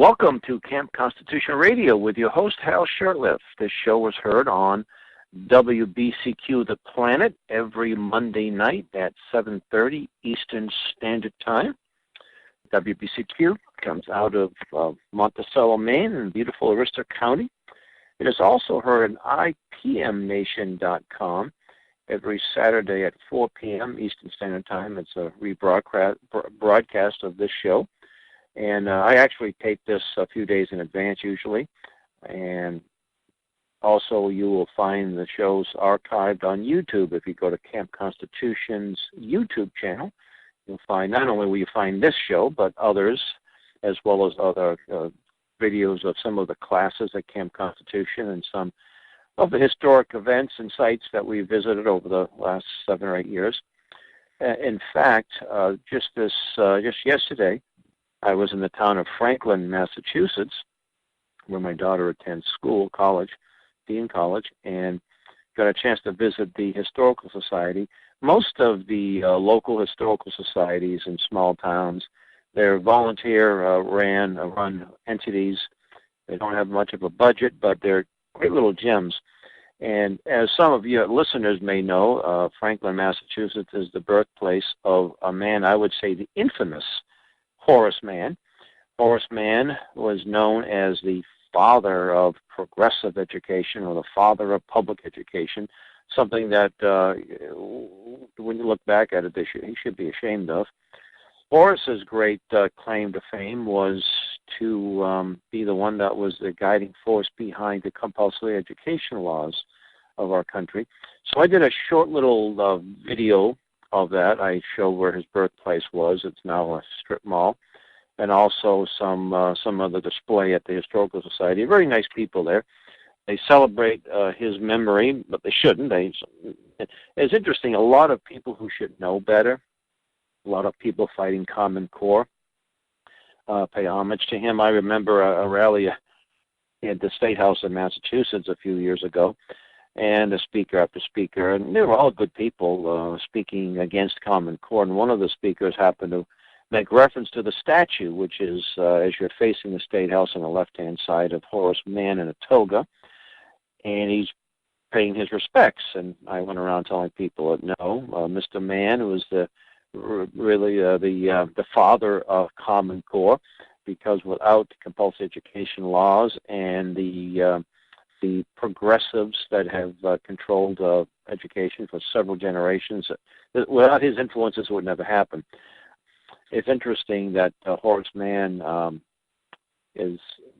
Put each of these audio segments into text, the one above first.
Welcome to Camp Constitution Radio with your host, Hal Shurtleff. This show was heard on WBCQ The Planet every Monday night at 7:30 Eastern Standard Time. WBCQ comes out of Monticello, Maine, in beautiful Aroostook County. It is also heard on IPMNation.com every Saturday at 4 p.m. Eastern Standard Time. It's a rebroadcast of this show. And I actually tape this a few days in advance usually. And also you will find the shows archived on YouTube. If you go to Camp Constitution's YouTube channel, you'll find, not only will you find this show, but others, as well as other videos of some of the classes at Camp Constitution and some of the historic events and sites that we visited over the last 7 or 8 years. In fact, just yesterday, I was in the town of Franklin, Massachusetts, where my daughter attends school, Dean College, and got a chance to visit the Historical Society. Most of the local historical societies in small towns, they're volunteer-run entities. They don't have much of a budget, but they're great little gems. And as some of you listeners may know, Franklin, Massachusetts is the birthplace of a man, I would say the infamous Horace Mann. Horace Mann was known as the father of progressive education, or the father of public education, something that when you look back at it, he should be ashamed of. Horace's great claim to fame was to be the one that was the guiding force behind the compulsory education laws of our country. So I did a short little video of that. I show where his birthplace was. It's now a strip mall, and also some of the display at the Historical Society. Very nice people there. They celebrate his memory, but they shouldn't. It's interesting. A lot of people who should know better, a lot of people fighting Common Core, pay homage to him. I remember a rally at the State House in Massachusetts a few years ago, and speaker after speaker, and they were all good people speaking against Common Core. And one of the speakers happened to make reference to the statue, which is, as you're facing the State House on the left-hand side, of Horace Mann in a toga, and he's paying his respects. And I went around telling people that no, Mr. Mann was really the father of Common Core, because without compulsory education laws and the progressives that have controlled education for several generations, without his influences, it would never happen. It's interesting that Horace Mann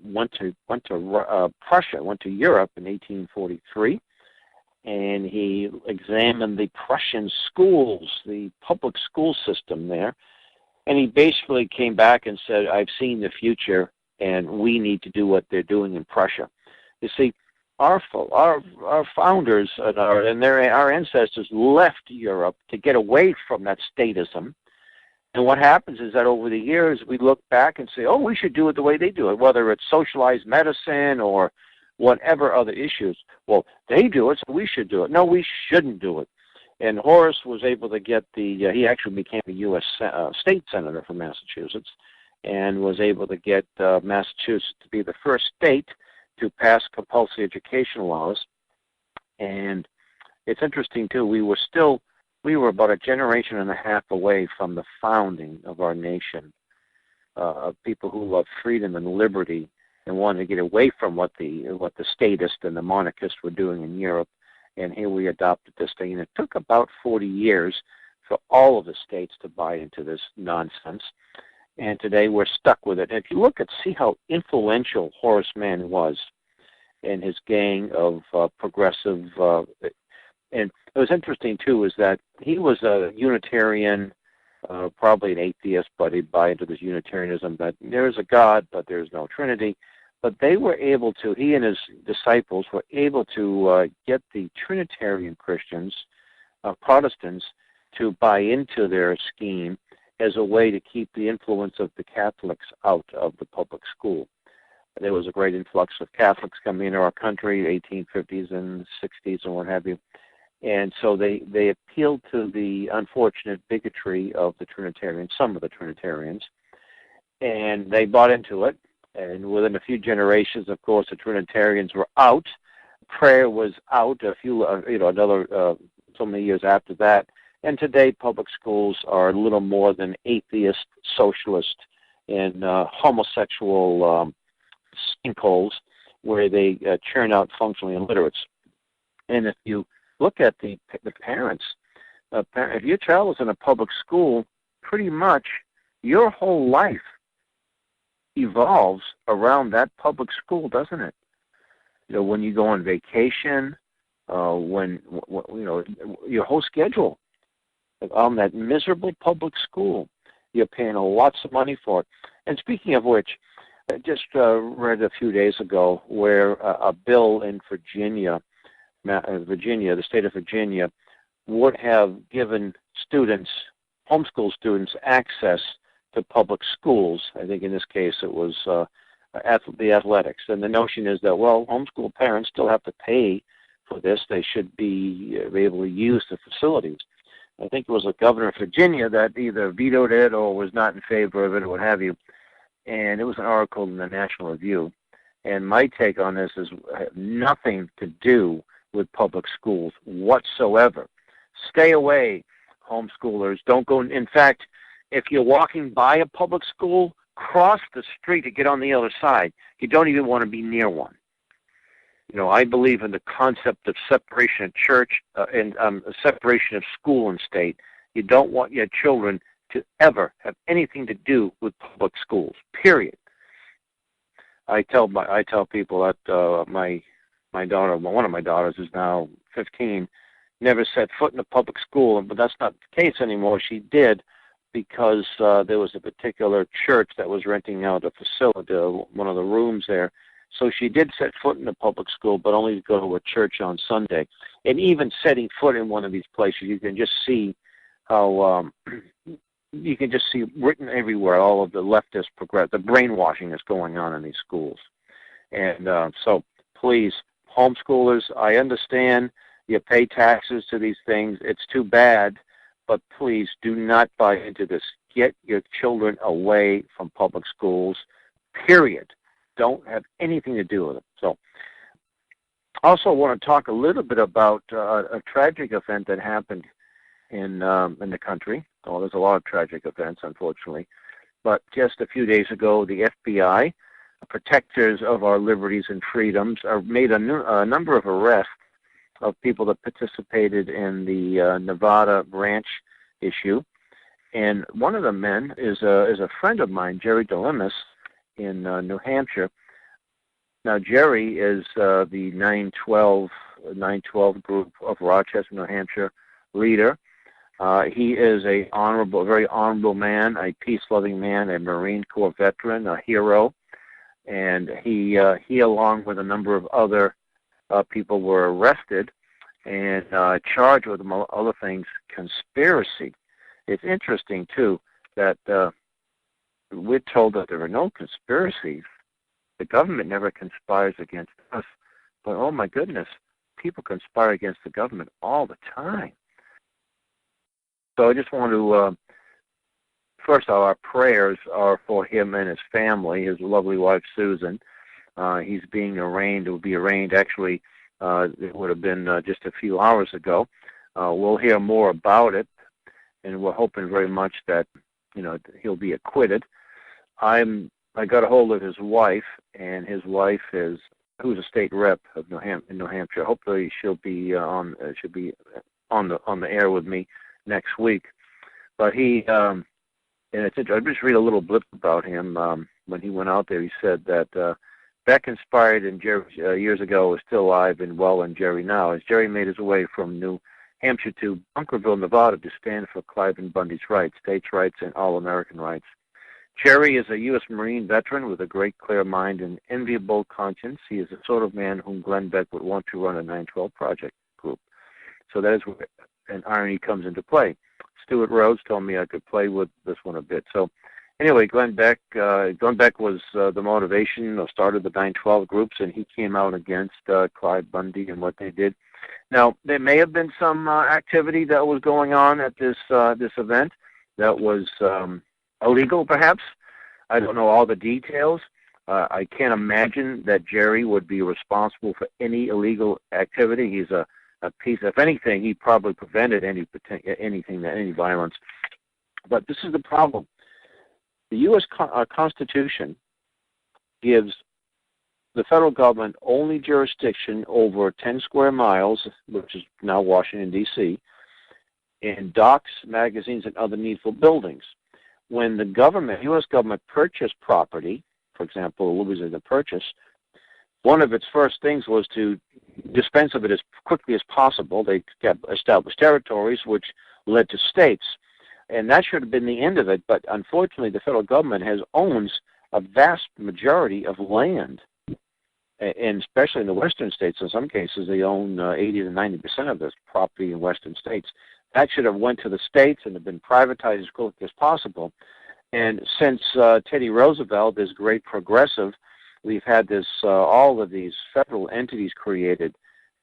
went to Prussia, went to Europe in 1843, and he examined the Prussian schools, the public school system there, and he basically came back and said, "I've seen the future, and we need to do what they're doing in Prussia." You see, our founders and our ancestors left Europe to get away from that statism. And what happens is that over the years, we look back and say, oh, we should do it the way they do it, whether it's socialized medicine or whatever other issues. Well, they do it, so we should do it. No, we shouldn't do it. And Horace was able to get he actually became a U.S. state senator from Massachusetts, and was able to get Massachusetts to be the first state to pass compulsory education laws. And it's interesting, too, we were about a generation and a half away from the founding of our nation, of people who loved freedom and liberty and wanted to get away from what the statists and the monarchists were doing in Europe. And here we adopted this thing. And it took about 40 years for all of the states to buy into this nonsense. And today we're stuck with it. And if you see how influential Horace Mann was and his gang of progressive, and it was interesting, too, is that he was a Unitarian, probably an atheist, but he'd buy into this Unitarianism that there is a God, but there's no Trinity. But they were able to, he and his disciples were able to get the Trinitarian Christians, Protestants, to buy into their scheme as a way to keep the influence of the Catholics out of the public school. There was a great influx of Catholics coming into our country, 1850s and 60s and what have you. And so they appealed to the unfortunate bigotry of the Trinitarians, some of the Trinitarians, and they bought into it. And within a few generations, of course, the Trinitarians were out. Prayer was out. Another so many years after that. And today, public schools are little more than atheist, socialist, and homosexual sinkholes where they churn out functionally illiterates. And if you look at the parents, if your child is in a public school, pretty much your whole life evolves around that public school, doesn't it? When you go on vacation, when your whole schedule on that miserable public school, you're paying lots of money for it. And speaking of which, I just read a few days ago where a bill in Virginia, the state of Virginia, would have given students, homeschool students, access to public schools. I think in this case it was the athletics. And the notion is that, well, homeschool parents still have to pay for this. They should be able to use the facilities. I think it was the governor of Virginia that either vetoed it or was not in favor of it or what have you. And it was an article in the National Review. And my take on this is nothing to do with public schools whatsoever. Stay away, homeschoolers. Don't go. In fact, if you're walking by a public school, cross the street to get on the other side. You don't even want to be near one. I believe in the concept of separation of church and separation of school and state. You don't want your children to ever have anything to do with public schools, period. I tell people that my daughter, one of my daughters is now 15, never set foot in a public school, but that's not the case anymore. She did because there was a particular church that was renting out a facility, one of the rooms there. So she did set foot in a public school, but only to go to a church on Sunday. And even setting foot in one of these places, you can just see how you can just see written everywhere all of the leftist the brainwashing that's going on in these schools. And so please, homeschoolers, I understand you pay taxes to these things. It's too bad, but please do not buy into this. Get your children away from public schools, period. Don't have anything to do with it. So I also want to talk a little bit about a tragic event that happened in the country. Well, there's a lot of tragic events, unfortunately. But just a few days ago, the FBI, protectors of our liberties and freedoms, made a number of arrests of people that participated in the Nevada ranch issue. And one of the men is a friend of mine, Jerry DeLemis, in New Hampshire. Now, Jerry is the 912 group of Rochester, New Hampshire leader. He is very honorable man, a peace-loving man, a Marine Corps veteran, a hero. And he along with a number of other people were arrested and charged with, among other things, conspiracy. It's interesting, too, that we're told that there are no conspiracies. The government never conspires against us. But, oh, my goodness, people conspire against the government all the time. So I just want to, first of all, our prayers are for him and his family, his lovely wife, Susan. He's being arraigned. It will be arraigned, actually, it would have been just a few hours ago. We'll hear more about it, and we're hoping very much that, he'll be acquitted. I got a hold of his wife, and his wife who's a state rep of in New Hampshire. Hopefully she'll be on the air with me next week. But and it's interesting. I'll just read a little blip about him. When he went out there, he said that Beck inspired in Jerry years ago is still alive and well in Jerry now, as Jerry made his way from New Hampshire to Bunkerville, Nevada, to stand for Clive and Bundy's rights, states' rights, and all-American rights. Jerry is a U.S. Marine veteran with a great, clear mind and enviable conscience. He is the sort of man whom Glenn Beck would want to run a 912 Project group. So that is where an irony comes into play. Stuart Rhodes told me I could play with this one a bit. So anyway, Glenn Beck was the motivation or started the 912 groups, and he came out against Clive Bundy and what they did. Now, there may have been some activity that was going on at this event that was illegal, perhaps. I don't know all the details. I can't imagine that Jerry would be responsible for any illegal activity. He's a piece. If anything, he probably prevented any violence. But this is the problem. The U.S. Constitution gives the federal government only jurisdiction over 10 square miles, which is now Washington, D.C., and docks, magazines, and other needful buildings. When the government, U.S. government, purchased property, for example, Louisiana Purchase, one of its first things was to dispense of it as quickly as possible. They established territories, which led to states. And that should have been the end of it, but unfortunately the federal government owns a vast majority of land, and especially in the western states. In some cases, they own 80 to 90% of this property in western states. That should have went to the states and have been privatized as quickly as possible. And since Teddy Roosevelt, this great progressive, we've had all of these federal entities created: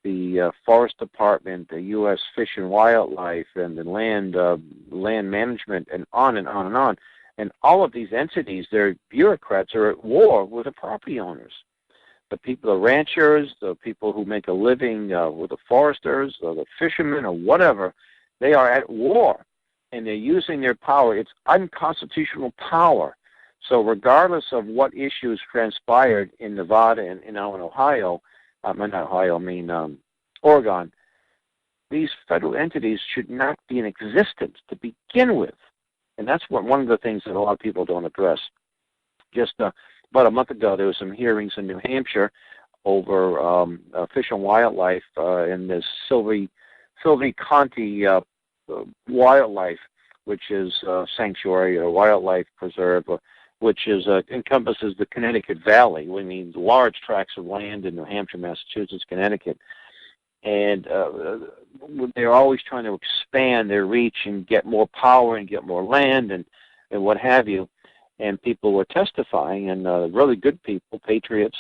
the Forest Department, the U.S. Fish and Wildlife, and the land management, and on and on and on. And all of these entities, their bureaucrats are at war with the property owners. The people, the ranchers, the people who make a living with the foresters, or the fishermen, or whatever, they are at war, and they're using their power. It's unconstitutional power. So regardless of what issues transpired in Nevada and now in Ohio, Oregon, these federal entities should not be in existence to begin with. And that's one of the things that a lot of people don't address. Just about a month ago, there were some hearings in New Hampshire over Fish and Wildlife in this Sylvie County wildlife, which is sanctuary or wildlife preserve, which encompasses the Connecticut Valley. We mean large tracts of land in New Hampshire, Massachusetts, Connecticut. And they're always trying to expand their reach and get more power and get more land and what have you. And people were testifying, and really good people, patriots,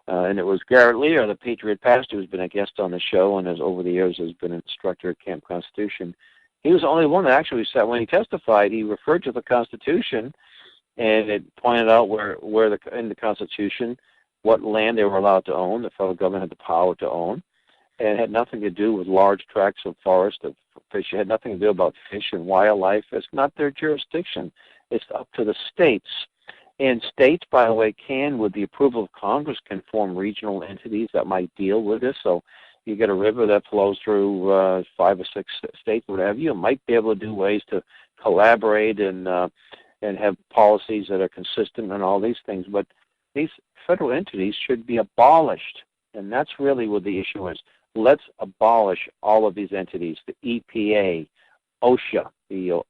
and it was Garrett Lear, the patriot pastor, who's been a guest on the show and over the years has been an instructor at Camp Constitution. He was the only one that actually said, when he testified, he referred to the Constitution, and it pointed out where in the Constitution what land they were allowed to own, the federal government had the power to own, and it had nothing to do with large tracts of forest, of fish. It had nothing to do about fish and wildlife. It's not their jurisdiction. It's up to the states. And states, by the way, with the approval of Congress, can form regional entities that might deal with this. So you get a river that flows through 5 or 6 states, whatever, you might be able to do ways to collaborate and have policies that are consistent and all these things. But these federal entities should be abolished, and that's really what the issue is. Let's abolish all of these entities, the EPA, OSHA, the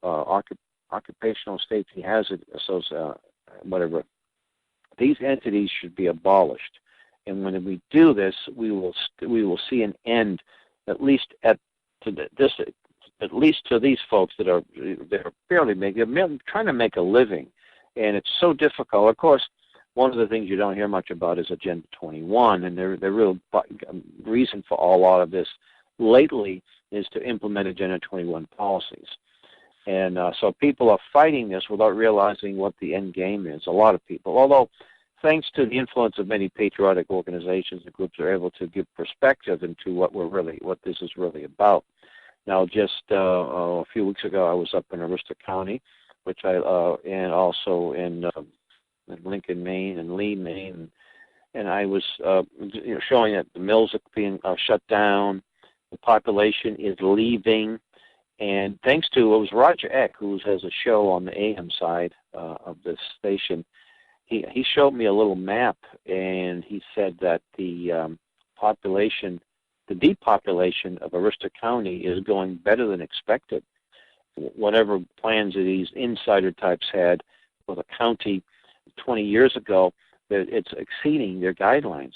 Occupational Safety Hazard Association, whatever. These entities should be abolished. And when we do this, we will see an end, at least to these folks that are trying to make a living, and it's so difficult. Of course, one of the things you don't hear much about is Agenda 21, and the real reason for a lot of this lately is to implement Agenda 21 policies. And so people are fighting this without realizing what the end game is, a lot of people. Although, thanks to the influence of many patriotic organizations and groups, are able to give perspective into what this is really about. Now, just a few weeks ago, I was up in Aroostook County, and also in Lincoln, Maine, and Lee, Maine, and I was showing that the mills are being shut down, the population is leaving, and thanks to, it was Roger Eck, who has a show on the AM side of this station. He showed me a little map, and he said that the depopulation of Aroostook County is going better than expected. Whatever plans these insider types had for the county 20 years ago, it's exceeding their guidelines.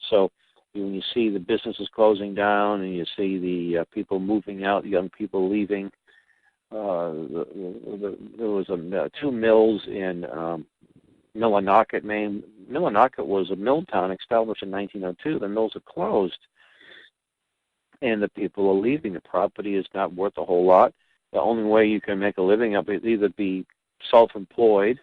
So when you see the businesses closing down and you see the people moving out, young people leaving, there was 2 mills in Millinocket, Maine. Millinocket was a mill town established in 1902. The mills are closed, and the people are leaving. The property is not worth a whole lot. The only way you can make a living up is either be self-employed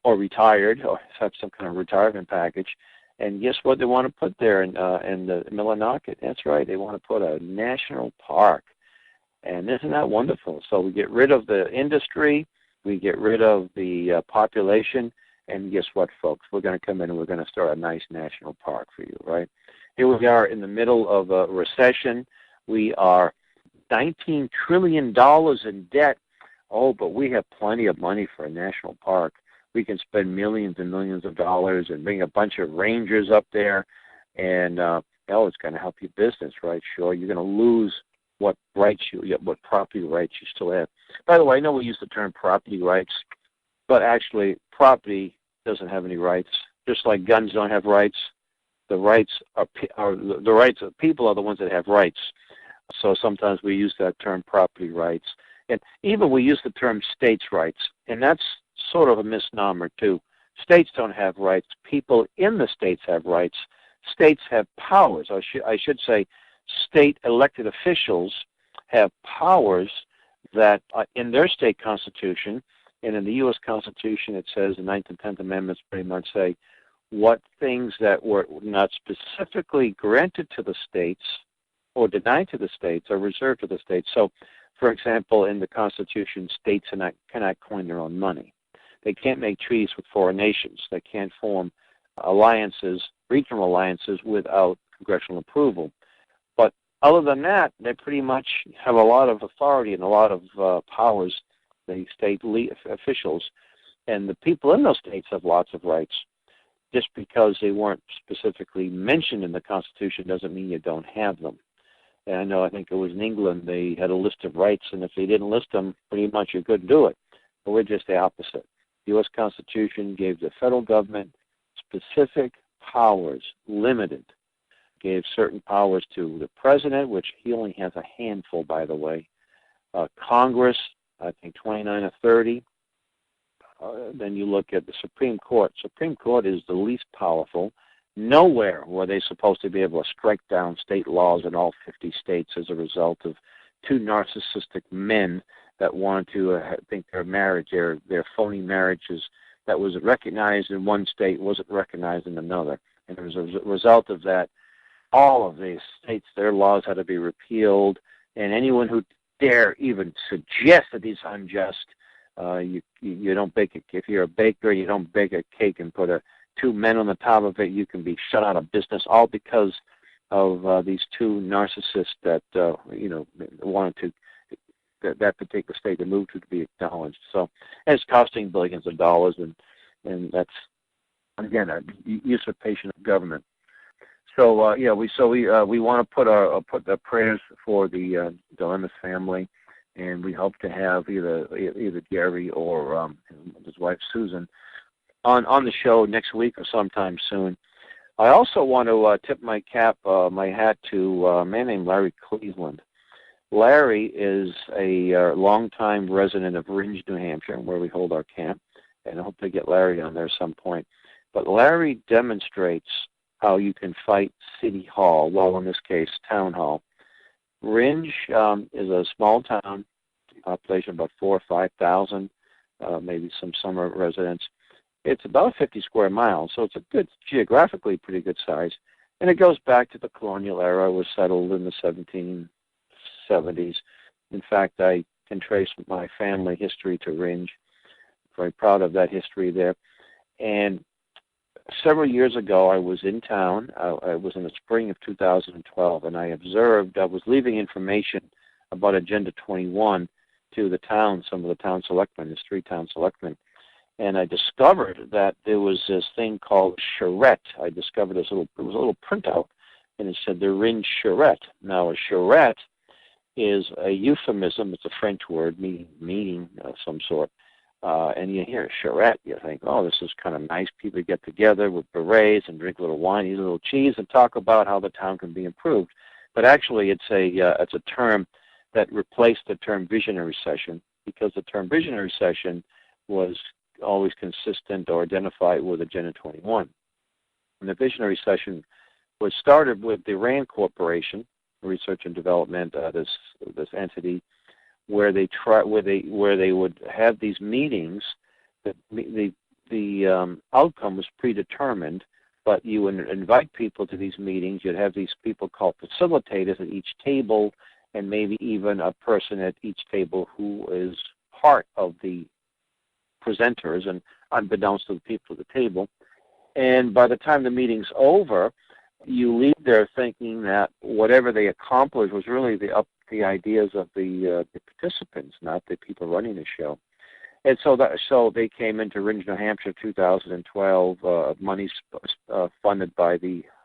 or retired or have some kind of retirement package. And guess what they want to put there in the Millinocket? That's right. They want to put a national park. And isn't that wonderful? So we get rid of the industry, we get rid of the population, and guess what, folks? We're going to come in and we're going to start a nice national park for you, right? Here we are in the middle of a recession. We are $19 trillion in debt. Oh, but we have plenty of money for a national park. We can spend millions and millions of dollars and bring a bunch of rangers up there, and it's going to help your business, right? Sure, you're going to lose what property rights you still have. By the way, I know we use the term property rights, but actually property doesn't have any rights. Just like guns don't have rights, the rights of people are the ones that have rights. So sometimes we use that term property rights. And even we use the term states' rights, and that's sort of a misnomer too. States don't have rights. People in the states have rights. States have powers. I should say state elected officials have powers that in their state constitution, and in the U.S. Constitution it says the 9th and 10th Amendments pretty much say what things that were not specifically granted to the states or denied to the states are reserved to the states. So, for example, in the Constitution, states cannot coin their own money. They can't make treaties with foreign nations. They can't form alliances, regional alliances, without congressional approval. But other than that, they pretty much have a lot of authority and a lot of powers, the state officials. And the people in those states have lots of rights. Just because they weren't specifically mentioned in the Constitution doesn't mean you don't have them. And I think it was in England, they had a list of rights, and if they didn't list them, pretty much you couldn't do it. But we're just the opposite. The U.S. Constitution gave the federal government specific powers, limited. Gave certain powers to the president, which he only has a handful, by the way. Congress, I think 29 or 30. Then you look at the Supreme Court. Supreme Court is the least powerful. Nowhere were they supposed to be able to strike down state laws in all 50 states as a result of two narcissistic men that wanted to think their marriage, their phony marriages that was recognized in one state wasn't recognized in another. And as a result of that, all of these states, their laws had to be repealed, and anyone who dare even suggest that these are unjust, you don't bake it. If you're a baker, you don't bake a cake and put two men on the top of it. You can be shut out of business, all because of these two narcissists that wanted to that particular state to move to be acknowledged. So, and it's costing billions of dollars, and that's again a usurpation of government. So we want to put the prayers for the Dilemma's family, and we hope to have either Gary or his wife Susan on the show next week or sometime soon. I also want to tip my hat to a man named Larry Cleveland. Larry is a longtime resident of Ringe, New Hampshire, where we hold our camp, and I hope to get Larry on there some point. But Larry demonstrates how you can fight City Hall, well, in this case, Town Hall. Ringe is a small town, population about 4,000 or 5,000, maybe some summer residents. It's about 50 square miles, so it's a good, geographically pretty good size. And it goes back to the colonial era. It was settled in the 1770s. In fact, I can trace my family history to Ringe. Very proud of that history there. And several years ago, I was in town. I was in the spring of 2012, and I observed, I was leaving information about Agenda 21 to the town, some of the town selectmen, the 3 town selectmen. And I discovered that there was this thing called charrette. I discovered it was a little printout, and it said the Ringe charrette. Now, a charrette is a euphemism. It's a French word meaning of some sort. And you hear charrette, you think, oh, this is kind of nice. People get together with berets and drink a little wine, eat a little cheese, and talk about how the town can be improved. But actually, it's a term that replaced the term visionary session, because the term visionary session was always consistent or identified with Agenda 21. And the visionary session was started with the RAND Corporation, Research and Development, this entity, where they would have these meetings. The the outcome was predetermined, but you would invite people to these meetings. You'd have these people called facilitators at each table, and maybe even a person at each table who is part of the presenters and unbeknownst to the people at the table. And by the time the meeting's over, you leave there thinking that whatever they accomplished was really the ideas of the participants, not the people running the show. And so they came into Ringe, New Hampshire, 2012. Money funded by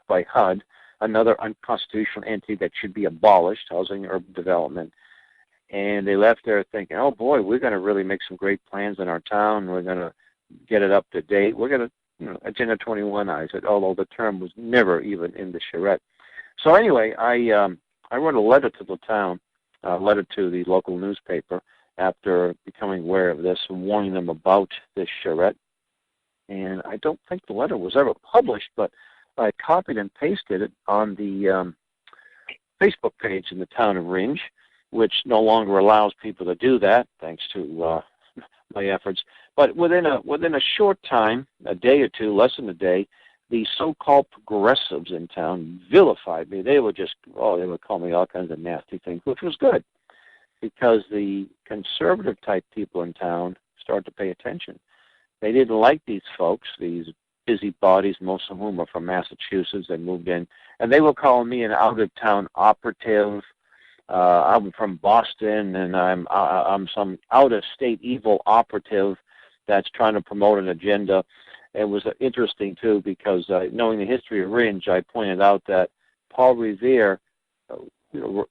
HUD, another unconstitutional entity that should be abolished, Housing and Urban Development. And they left there thinking, oh boy, we're going to really make some great plans in our town. We're going to get it up to date. We're going to Agenda 21-ize it, although the term was never even in the charrette. So anyway, I wrote a letter to the town, a letter to the local newspaper after becoming aware of this and warning them about this charrette. And I don't think the letter was ever published, but I copied and pasted it on the Facebook page in the town of Ringe, which no longer allows people to do that, thanks to my efforts. But within a short time, a day or two, less than a day, the so-called progressives in town vilified me. They would call me all kinds of nasty things, which was good, because the conservative-type people in town started to pay attention. They didn't like these folks, these busybodies, most of whom are from Massachusetts. They moved in, and they were calling me an out-of-town operative. I'm from Boston, and I'm some out-of-state evil operative that's trying to promote an agenda. It was interesting, too, because knowing the history of Ringe, I pointed out that Paul Revere,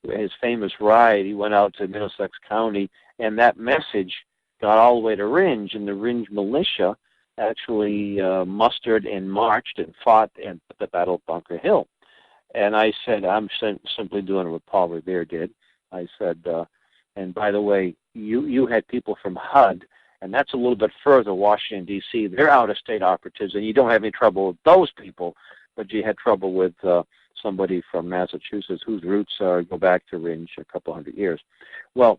his famous ride, he went out to Middlesex County, and that message got all the way to Ringe, and the Ringe militia actually mustered and marched and fought at the Battle of Bunker Hill. And I said, I'm simply doing what Paul Revere did. I said, and by the way, you had people from HUD, and that's a little bit further, Washington, D.C. They're out-of-state operatives, and you don't have any trouble with those people, but you had trouble with somebody from Massachusetts whose roots go back to Ringe a couple hundred years. Well,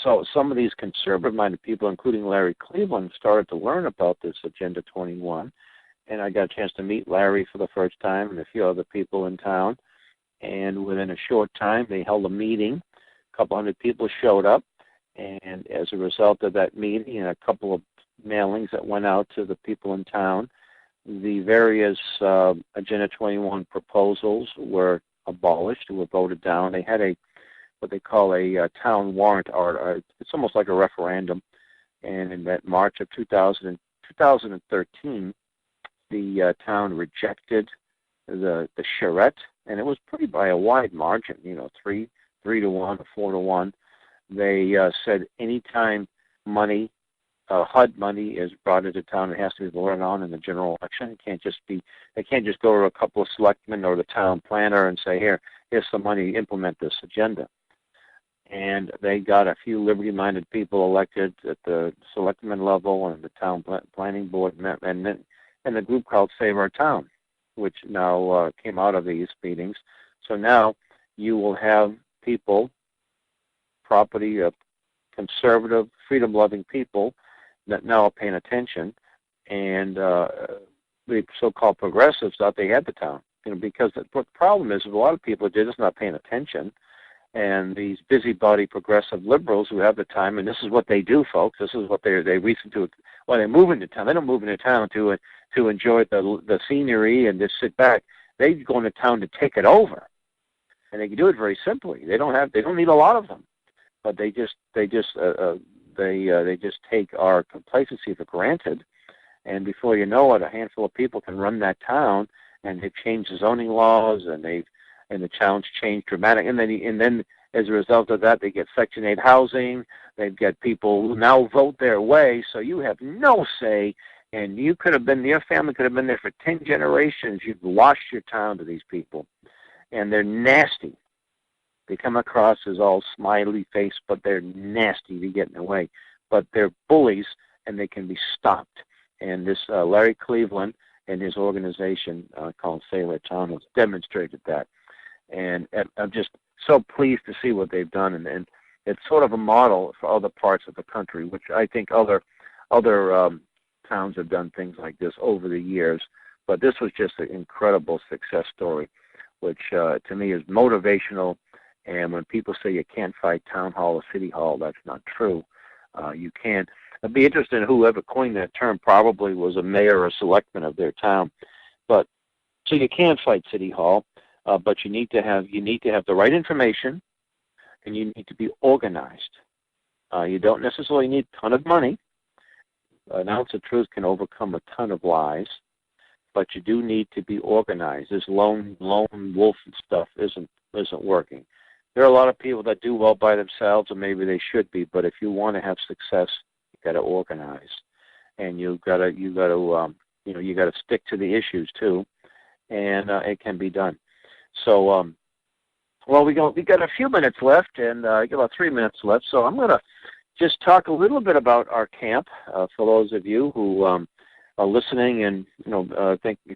so some of these conservative-minded people, including Larry Cleveland, started to learn about this Agenda 21, and I got a chance to meet Larry for the first time and a few other people in town. And within a short time, they held a meeting. A couple hundred people showed up, and as a result of that meeting and a couple of mailings that went out to the people in town, the various Agenda 21 proposals were abolished, were voted down. They had what they call a town warrant order. It's almost like a referendum. And in that March of 2013, the town rejected the charrette, and it was pretty by a wide margin, 3 to 1 or 4 to 1. They said anytime money, HUD money, is brought into town, it has to be voted on in the general election. They can't just go to a couple of selectmen or the town planner and say, here's some money, implement this agenda. And they got a few liberty-minded people elected at the selectman level and the town planning board, and the group called Save Our Town, which now came out of these meetings. So now you will have people, property of conservative, freedom-loving people that now are paying attention, and the so-called progressives thought they had the town. Because what the problem is a lot of people are just not paying attention, and these busybody progressive liberals who have the time, and this is what they do, folks. This is what they reason to. Well, they move into town. They don't move into town to enjoy the scenery and just sit back. They go into town to take it over, and they can do it very simply. They don't need a lot of them, but they just take our complacency for granted, and before you know it, a handful of people can run that town, and they've changed the zoning laws, and the town's changed dramatically, and then as a result of that, they get Section 8 housing. They've got people who now vote their way, so you have no say, and your family could have been there for 10 generations. You've lost your town to these people, and they're nasty. They come across as all smiley face, but they're nasty to get in the way. But they're bullies, and they can be stopped. And this Larry Cleveland and his organization called Save Our Town has demonstrated that. And I'm just so pleased to see what they've done, and it's sort of a model for other parts of the country, which I think other towns have done things like this over the years, but this was just an incredible success story, which to me is motivational. And when people say you can't fight town hall or city hall, that's not true. You can. I'd be interested in whoever coined that term. Probably was a mayor or a selectman of their town. But so you can fight city hall, but you need to have the right information, and you need to be organized. You don't necessarily need a ton of money. An ounce of truth can overcome a ton of lies, but you do need to be organized. This lone wolf stuff isn't working. There are a lot of people that do well by themselves, and maybe they should be. But if you want to have success, you got to organize, and you got to stick to the issues too, and it can be done. So, well, we got a few minutes left, and I got about 3 minutes left. So I'm going to just talk a little bit about our camp for those of you who are listening and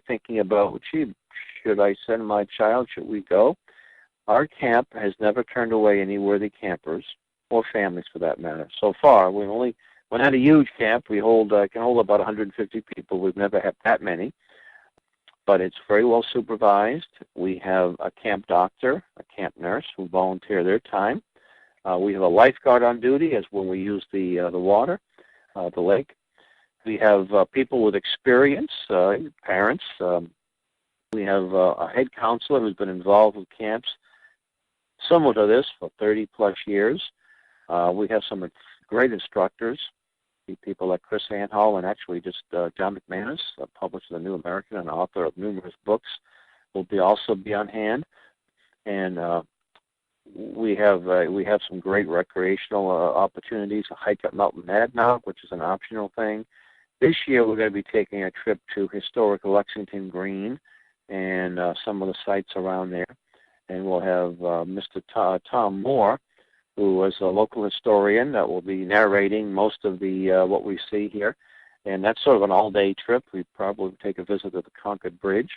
thinking about, gee, should I send my child? Should we go? Our camp has never turned away any worthy campers or families, for that matter. So far, we're not a huge camp. We can hold about 150 people. We've never had that many, but it's very well supervised. We have a camp doctor, a camp nurse who volunteer their time. We have a lifeguard on duty as when we use the water, the lake. We have people with experience, parents. We have a head counselor who's been involved with camps similar to this for 30-plus years. We have some great instructors, people like Chris Anhall, and actually just John McManus, published the New American and author of numerous books, will also be on hand. And we have some great recreational opportunities, a hike up Mount Monadnock, which is an optional thing. This year we're going to be taking a trip to historic Lexington Green and some of the sites around there. And we'll have Mr. Tom Moore, who is a local historian that will be narrating most of the what we see here. And that's sort of an all-day trip. We probably take a visit to the Concord Bridge.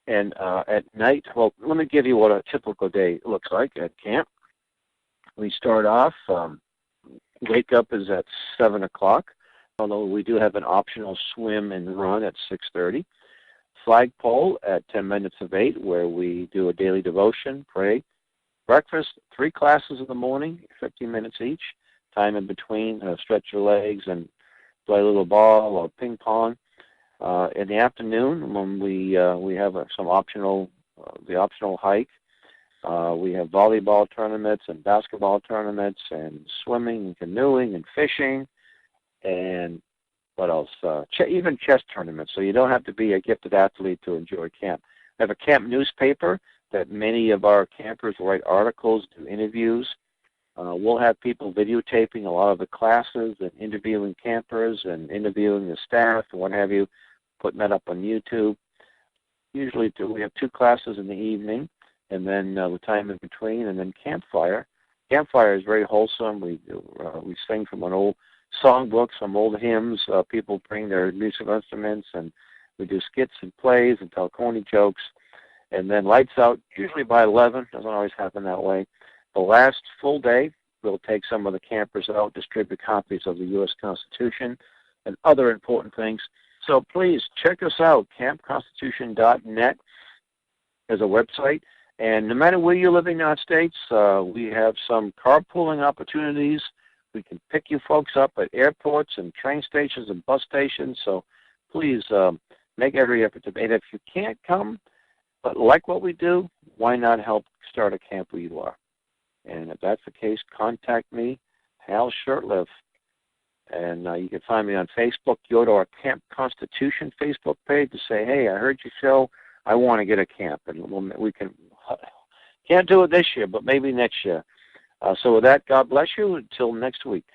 And at night, well, let me give you what a typical day looks like at camp. We start off, wake up is at 7 o'clock, although we do have an optional swim and run at 6:30. Flagpole at 10 minutes of 8, where we do a daily devotion, pray. Breakfast, 3 classes in the morning, 15 minutes each. Time in between, stretch your legs and play a little ball or ping pong. In the afternoon, when we have some optional hike, we have volleyball tournaments and basketball tournaments and swimming and canoeing and fishing, and what else? Even chess tournaments. So you don't have to be a gifted athlete to enjoy camp. We have a camp newspaper that many of our campers write articles, do interviews. We'll have people videotaping a lot of the classes and interviewing campers and interviewing the staff and what have you, putting that up on YouTube. Usually we have 2 classes in the evening, and then the time in between, and then campfire. Campfire is very wholesome. We sing from an old songbook, some old hymns. People bring their musical instruments, and we do skits and plays and tell corny jokes. And then lights out, usually by 11. Doesn't always happen that way. The last full day, we'll take some of the campers out, distribute copies of the U.S. Constitution and other important things. So please check us out. campconstitution.net is a website. And no matter where you live in the United States, we have some carpooling opportunities. We can pick you folks up at airports and train stations and bus stations. So please make every effort to. And if you can't come, but like what we do, why not help start a camp where you are? And if that's the case, contact me, Hal Shurtleff. And you can find me on Facebook. Go to our Camp Constitution Facebook page to say, hey, I heard your show. I want to get a camp. And we can't do it this year, but maybe next year. So with that, God bless you. Until next week.